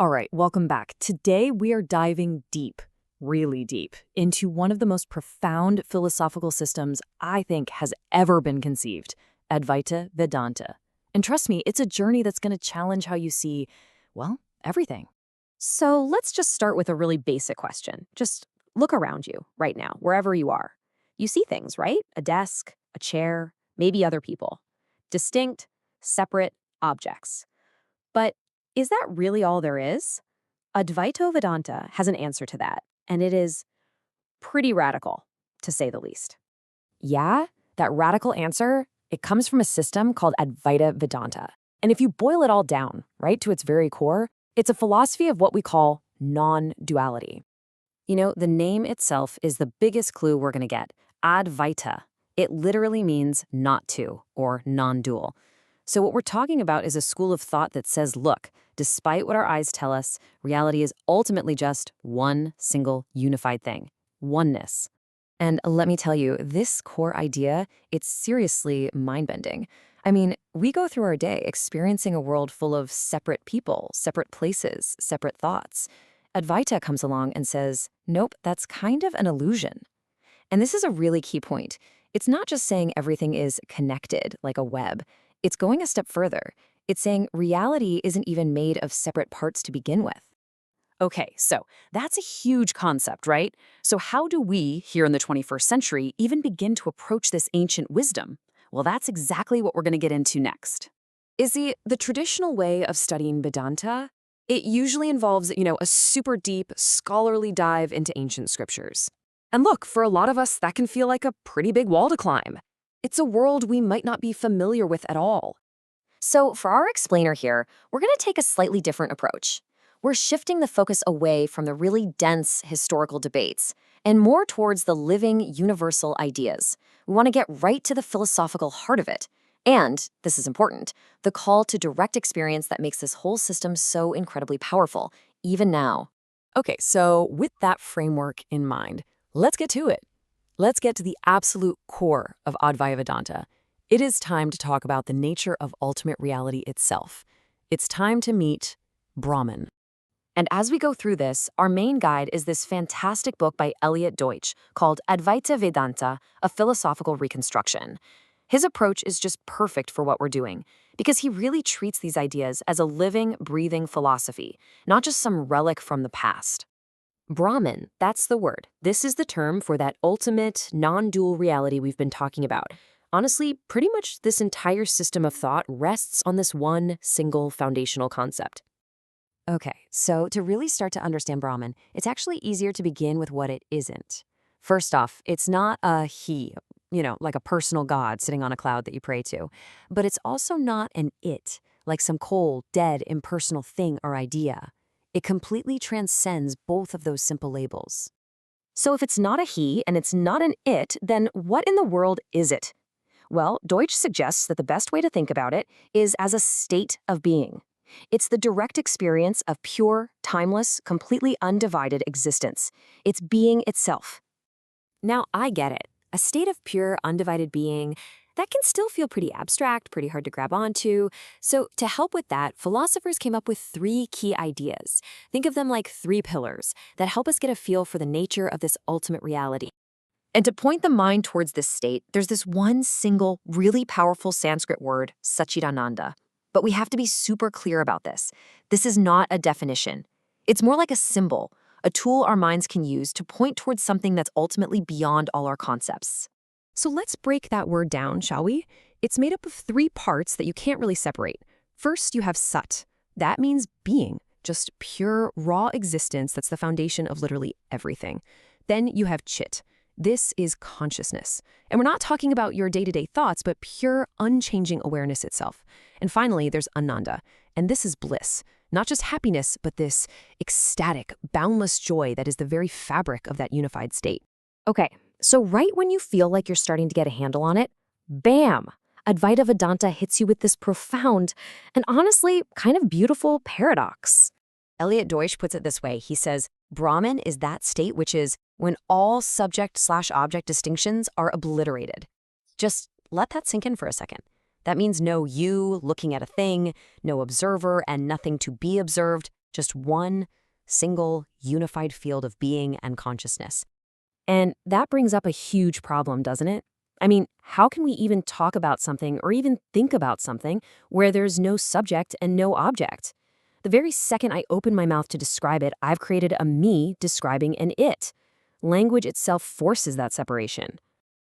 All right, welcome back. Today we are diving deep, really deep, into one of the most profound philosophical systems I think has ever been conceived, Advaita Vedānta. And trust me, it's a journey that's going to challenge how you see, well, everything. So let's just start with a really basic question. Just look around you right now, wherever you are. You see things, right? A desk, a chair, maybe other people. Distinct, separate objects. But is that really all there is? Advaita Vedānta has an answer to that, and it is pretty radical, to say the least. Yeah, that radical answer, it comes from a system called Advaita Vedānta. And if you boil it all down, right, to its very core, it's a philosophy of what we call non-duality. You know, the name itself is the biggest clue we're going to get. Advaita. It literally means not to, or non-dual. So what we're talking about is a school of thought that says, look, despite what our eyes tell us, reality is ultimately just one single unified thing, oneness. And let me tell you, this core idea, it's seriously mind-bending. I mean, we go through our day experiencing a world full of separate people, separate places, separate thoughts. Advaita comes along and says, nope, that's kind of an illusion. And this is a really key point. It's not just saying everything is connected like a web. It's going a step further. It's saying reality isn't even made of separate parts to begin with. Okay, so that's a huge concept, right? So how do we, here in the 21st century, even begin to approach this ancient wisdom? Well, that's exactly what we're going to get into next. The traditional way of studying Vedanta, it usually involves, a super deep, scholarly dive into ancient scriptures. And look, for a lot of us, that can feel like a pretty big wall to climb. It's a world we might not be familiar with at all. So for our explainer here, we're going to take a slightly different approach. We're shifting the focus away from the really dense historical debates and more towards the living, universal ideas. We want to get right to the philosophical heart of it. And, this is important, the call to direct experience that makes this whole system so incredibly powerful, even now. Okay, so with that framework in mind, let's get to it. Let's get to the absolute core of Advaita Vedānta. It is time to talk about the nature of ultimate reality itself. It's time to meet Brahman. And as we go through this, our main guide is this fantastic book by Eliot Deutsch called Advaita Vedānta, A Philosophical Reconstruction. His approach is just perfect for what we're doing, because he really treats these ideas as a living, breathing philosophy, not just some relic from the past. Brahman, that's the word. This is the term for that ultimate, non-dual reality we've been talking about. Honestly, pretty much this entire system of thought rests on this one single foundational concept. Okay, so to really start to understand Brahman, it's actually easier to begin with what it isn't. First off, it's not a he, like a personal god sitting on a cloud that you pray to. But it's also not an it, like some cold, dead, impersonal thing or idea. It completely transcends both of those simple labels. So if it's not a he and it's not an it, then what in the world is it? Well, Deutsch suggests that the best way to think about it is as a state of being. It's the direct experience of pure, timeless, completely undivided existence. It's being itself. Now, I get it. A state of pure, undivided being, that can still feel pretty abstract, pretty hard to grab onto. So to help with that, philosophers came up with 3 key ideas. Think of them like 3 pillars that help us get a feel for the nature of this ultimate reality. And to point the mind towards this state, there's this one single, really powerful Sanskrit word, Satchidananda. But we have to be super clear about this. This is not a definition. It's more like a symbol, a tool our minds can use to point towards something that's ultimately beyond all our concepts. So let's break that word down, shall we? It's made up of 3 parts that you can't really separate. First, you have Sat. That means being, just pure, raw existence that's the foundation of literally everything. Then you have Chit. This is consciousness. And we're not talking about your day-to-day thoughts, but pure, unchanging awareness itself. And finally, there's Ananda. And this is bliss. Not just happiness, but this ecstatic, boundless joy that is the very fabric of that unified state. Okay, so right when you feel like you're starting to get a handle on it, bam! Advaita Vedānta hits you with this profound and honestly kind of beautiful paradox. Eliot Deutsch puts it this way. He says, Brahman is that state which is when all subject/object distinctions are obliterated. Just let that sink in for a second. That means no you looking at a thing, no observer, and nothing to be observed, Just one single, unified field of being and consciousness. And that brings up a huge problem, doesn't it? I mean, how can we even talk about something or even think about something where there's no subject and no object? The very second I open my mouth to describe it, I've created a me describing an it. Language itself forces that separation.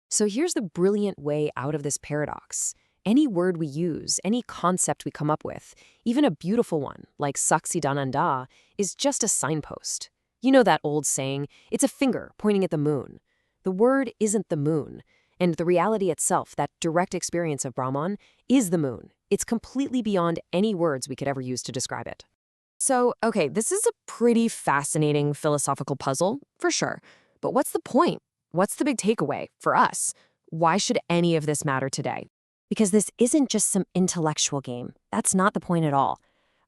So here's the brilliant way out of this paradox. Any word we use, any concept we come up with, even a beautiful one like Saksidananda, is just a signpost. You know that old saying, it's a finger pointing at the moon. The word isn't the moon, and the reality itself, that direct experience of Brahman, is the moon. It's completely beyond any words we could ever use to describe it. So, okay, this is a pretty fascinating philosophical puzzle, for sure. But what's the point? What's the big takeaway for us? Why should any of this matter today? Because this isn't just some intellectual game. That's not the point at all.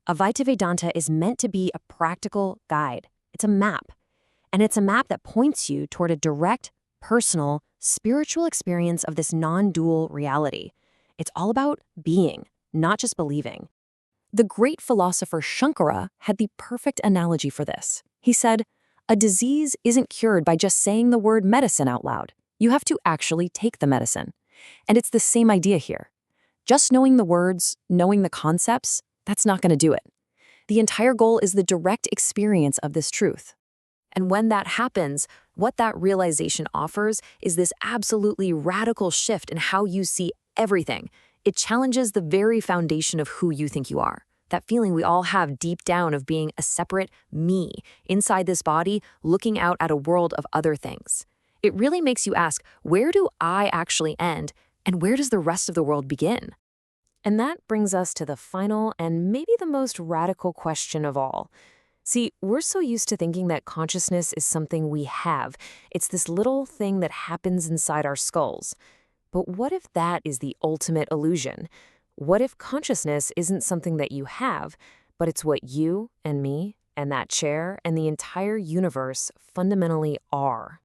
Advaita Vedānta is meant to be a practical guide. It's a map. And it's a map that points you toward a direct, personal, spiritual experience of this non-dual reality. It's all about being, not just believing. The great philosopher Shankara had the perfect analogy for this. He said, a disease isn't cured by just saying the word medicine out loud. You have to actually take the medicine. And it's the same idea here. Just knowing the words, knowing the concepts, that's not going to do it. The entire goal is the direct experience of this truth. And when that happens, what that realization offers is this absolutely radical shift in how you see everything. It challenges the very foundation of who you think you are. That feeling we all have deep down of being a separate me inside this body, looking out at a world of other things. It really makes you ask, where do I actually end, and where does the rest of the world begin? And that brings us to the final and maybe the most radical question of all. See, we're so used to thinking that consciousness is something we have. It's this little thing that happens inside our skulls. But what if that is the ultimate illusion? What if consciousness isn't something that you have, but it's what you and me and that chair and the entire universe fundamentally are?